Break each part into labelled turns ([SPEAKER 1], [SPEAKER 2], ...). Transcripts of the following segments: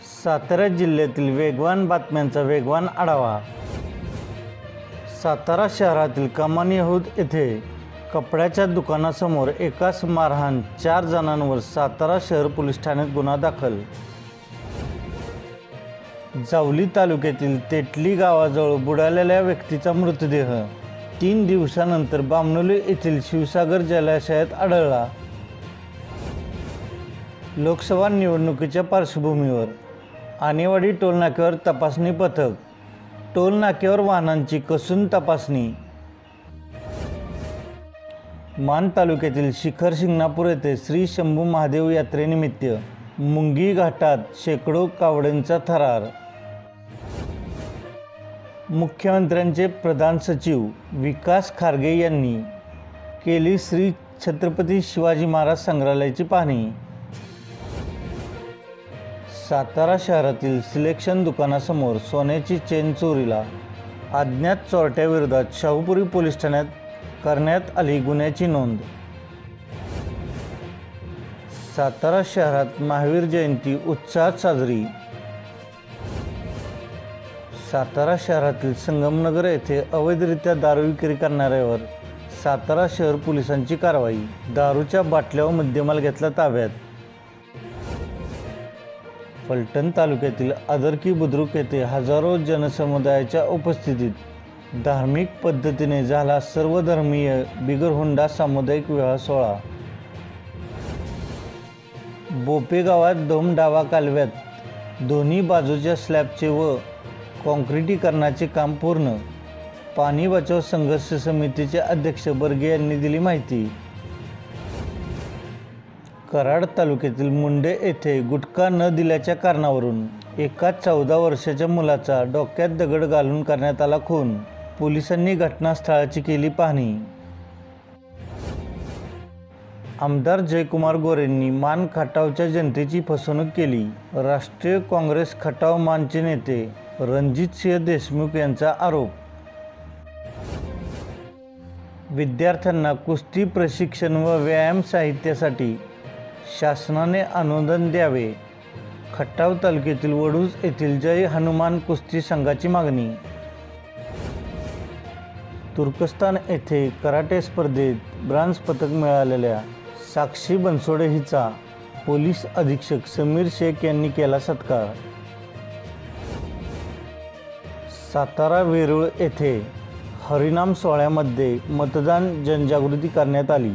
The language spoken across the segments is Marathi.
[SPEAKER 1] सातारा जिल्ह्यातील वेगवान बातम्यांचा वेगवान आढावा. सातारा शहरातील कमान यहूद येथे कपड्याच्या दुकानासमोर एकास मारहाण, 4 जणांवर सातारा शहर पोलीस ठाण्यात गुन्हा दाखल. जावली तालुक्यातील तेटली गावाजवळ बुडालेल्या व्यक्तीचा मृतदेह 3 दिवसानंतर बामणोली येथील शिवसागर जलाशयात आढळला. लोकसभा निवडणुकीच्या पार्श्वभूमीवर आणेवाडी टोलनाक्यावर तपासणी पथक, टोलनाक्यावर वाहनांची कसून तपासणी. मान तालुक्यातील शिखर शिंगणापूर येथे श्री शंभू महादेव यात्रेनिमित्त मुंगी घाटात शेकडो कावड्यांचा थरार. मुख्यमंत्र्यांचे प्रधान सचिव विकास खारगे यांनी केली श्री छत्रपती शिवाजी महाराज संग्रहालयाची पाहणी. सातारा शहरातील सिलेक्शन दुकानासमोर सोन्याची चेन चोरीला अज्ञात चोरट्याविरोधात शाहूपुरी पोलीस ठाण्यात करण्यात आली गुन्ह्याची नोंद. सातारा शहरात महावीर जयंती उत्साहात साजरी. सातारा शहरातील संगमनगर येथे अवैधरित्या दारू विक्री करणाऱ्यावर सातारा शहर पोलिसांची कारवाई. दारूच्या बाटल्या व मुद्देमाल घेतला ताब्यात. फलटण तालुक्यातील आदरकी बुद्रुक येथे हजारो जनसमुदायाच्या उपस्थितीत धार्मिक पद्धतीने झाला सर्वधर्मीय बिगरहुंडा सामुदायिक विवाह सोहळा. बोपे गावात डोमडावा कालव्यात दोन्ही बाजूच्या स्लॅबचे व कॉन्क्रिटीकरणाचे काम पूर्ण. पाणी बचाव संघर्ष समितीचे अध्यक्ष बर्गे यांनी दिली माहिती. कराड तालुक्यातील मुंडे येथे गुटखा न दिल्याच्या कारणावरून एका 14 वर्षाच्या मुलाचा डोक्यात दगड घालून करण्यात आला खून. पोलिसांनी घटनास्थळाची केली पाहणी. आमदार जयकुमार गोरेंनी मान खटावच्या जनतेची फसवणूक केली. राष्ट्रीय काँग्रेस खटाव मानचे नेते रणजितसिंह देशमुख यांचा आरोप. विद्यार्थ्यांना कुस्ती प्रशिक्षण व व्यायाम साहित्यासाठी शासनाने अनुदान द्यावे. खटाव तालुक्यातील वडूज येथील जय हनुमान कुस्ती संघाची मागणी. तुर्कस्तान येथे कराटे स्पर्धेत ब्रांज पदक मिळालेल्या साक्षी बनसोडे हिचा पोलीस अधीक्षक समीर शेख यांनी केला सत्कार. सातारा वेरूळ येथे हरिनाम सोहळ्यामध्ये मतदान जनजागृती करण्यात आली.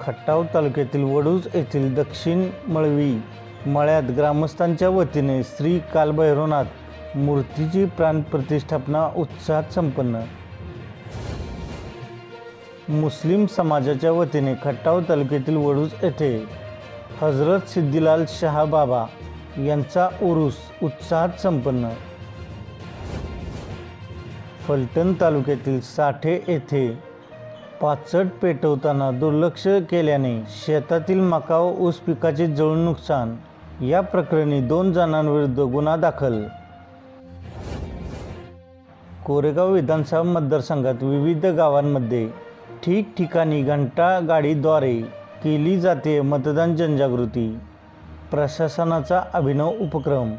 [SPEAKER 1] खटाव तालुक्यातील वडूज येथील दक्षिण मळवी मळ्यात ग्रामस्थांच्या वतीने श्री कालभैरवनाथ मूर्तीची प्राणप्रतिष्ठापना उत्साहात संपन्न. मुस्लिम समाजाच्या वतीने खटाव तालुक्यातील वडूज येथे हजरत सिद्दीलाल शाह बाबा यांचा उरूस उत्साहात संपन्न. फलटण तालुक्यातील साठे येथे पाचट पेटवताना दुर्लक्ष केल्याने शेतातील मका व ऊस पिकाचे जळून नुकसान. या प्रकरणी 2 जणांविरुद्ध गुन्हा दाखल. कोरेगाव विधानसभा मतदारसंघात विविध गावांमध्ये ठिकठिकाणी घंटागाडीद्वारे केली जाते मतदान जनजागृती. प्रशासनाचा अभिनव उपक्रम.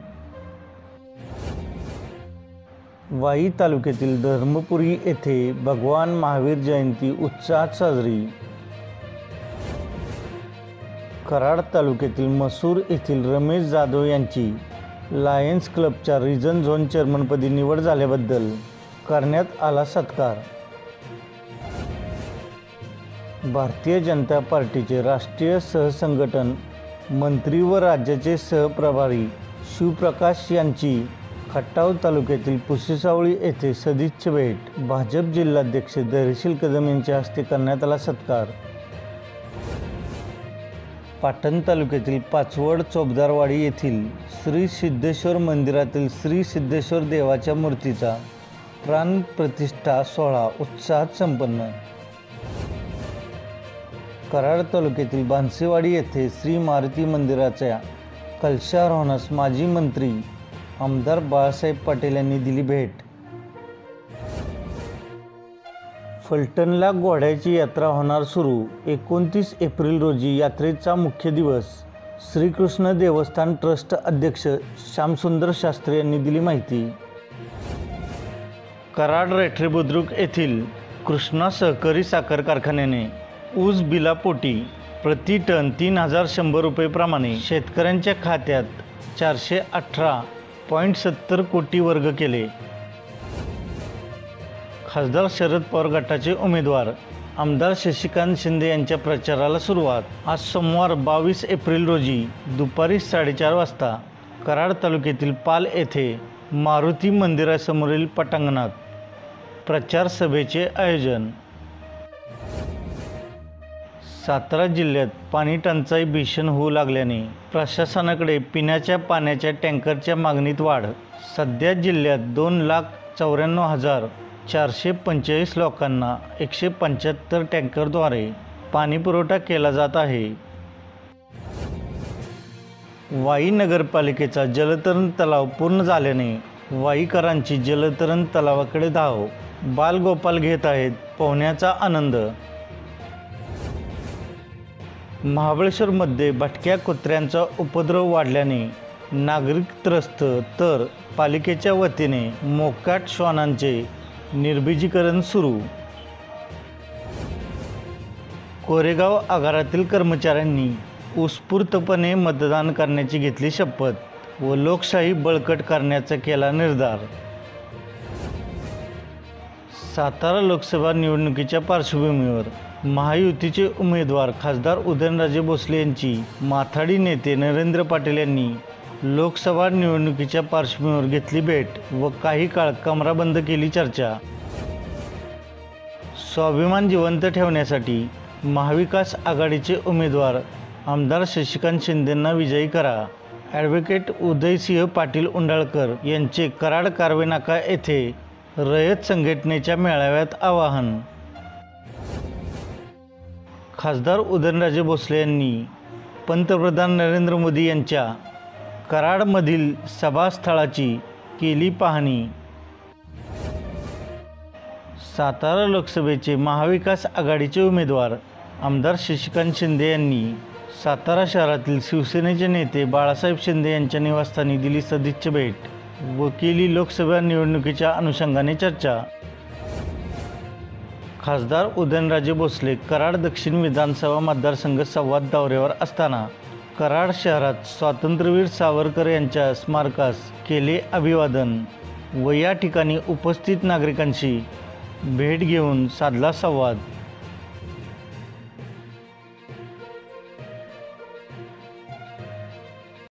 [SPEAKER 1] वाई तालुक्यातील धर्मपुरी येथे भगवान महावीर जयंती उत्साहात साजरी. कराड तालुक्यातील मसूर येथील रमेश जाधव यांची लायन्स क्लबच्या रिजन झोन चेअरमनपदी निवड झाल्याबद्दल करण्यात आला सत्कार. भारतीय जनता पार्टीचे राष्ट्रीय सहसंघटन मंत्री व राज्याचे सहप्रभारी शिवप्रकाश यांची खटाव तालुक्यातील पुसेसावळी येथे सदिच्छा भेट. भाजप जिल्हाध्यक्ष धैर्यशील कदम यांच्या हस्ते करण्यात आला सत्कार. पाटण तालुक्यातील पाचवड चोपदारवाडी येथील श्री सिद्धेश्वर मंदिरातील श्री सिद्धेश्वर देवाच्या मूर्तीचा प्राणप्रतिष्ठा सोहळा उत्साहात संपन्न. कराड तालुक्यातील बांसेवाडी येथे श्री मारुती मंदिराच्या कलशारोहणास माजी मंत्री आमदार बाळासाहेब पाटील यांनी दिली भेट. फलटणला घोड्याची यात्रा होणार सुरू. 29 एप्रिल रोजी यात्रेचा मुख्य दिवस. श्रीकृष्ण देवस्थान ट्रस्ट अध्यक्ष श्यामसुंदर शास्त्री यांनी दिली माहिती। कराड रेठरे बुद्रुक येथील कृष्णा सहकारी साखर कारखान्याने ऊस बिलापोटी प्रति टन 3100 रुपये प्रमाणे शेतकऱ्यांच्या खात्यात 418.70 कोटी वर्ग केले। खासदार शरद पवार गटाचे उमेदवार आमदार शशिकांत शिंदे यांच्या प्रचाराला सुरुवात। आज सोमवार 22 एप्रिल रोजी दुपारी 4:30 वाजता कराड तालुक्यातील पाल येथे मारुती मंदिरासमोरील पटांगणात प्रचार सभेचे आयोजन। सातारा जिल्ह्यात पाणी टंचाई भीषण होऊ लागल्याने प्रशासनाकडे पिण्याच्या पाण्याच्या टँकरच्या मागणीत वाढ। सध्या जिल्ह्यात 2,94,445 लोकांना 175 टँकरद्वारे पाणीपुरवठा केला जात आहे। वाई नगरपालिकेचा जलतरण तलाव पूर्ण झाल्याने वाईकरांची जलतरण तलावाकडे धाव। बालगोपाल घेत आहेत पोहण्याचा आनंद। महाबळेश्वरमध्ये भटक्या कुत्र्यांचा उपद्रव वाढल्याने नागरिक त्रस्त, तर पालिकेच्या वतीने मोकाट श्वानांचे निर्बीजीकरण सुरू। कोरेगाव आगारातील कर्मचाऱ्यांनी उत्स्फूर्तपणे मतदान करण्याची घेतली शपथ व लोकशाही बळकट करण्याचा केला निर्धार। सातारा लोकसभा निवडणुकीच्या पार्श्वभूमीवर महायुतीचे उमेदवार खासदार उदयनराजे भोसले यांची माथाडी नेते नरेंद्र पाटील यांनी लोकसभा निवडणुकीच्या पार्श्वभूमीवर घेतली भेट व काही काळ कमराबंद केली चर्चा। स्वाभिमान जिवंत ठेवण्यासाठी महाविकास आघाडीचे उमेदवार आमदार शशिकांत शिंदेंना विजयी करा, ॲडव्होकेट उदयसिंह पाटील उंडाळकर यांचे कराड कारवे नाका येथे रयत संघटनेच्या मेळाव्यात आवाहन। खासदार उदयनराजे भोसले यांनी पंतप्रधान नरेंद्र मोदी यांच्या कराडमधील सभास्थळाची केली पाहणी। सातारा लोकसभेचे महाविकास आघाडीचे उमेदवार आमदार शशिकांत शिंदे यांनी सातारा शहरातील शिवसेनेचे नेते बाळासाहेब शिंदे यांच्या निवासस्थानी दिली सदिच्छा भेट व केली लोकसभा निवडणुकीच्या अनुषंगाने चर्चा। खासदार उदयनराजे भोसले कराड दक्षिण विधानसभा मतदारसंघ संवाद दौऱ्यावर असताना कराड शहरात स्वातंत्र्यवीर सावरकर यांच्या स्मारकास केले अभिवादन व या ठिकाणी उपस्थित नागरिकांशी भेट घेऊन साधला संवाद।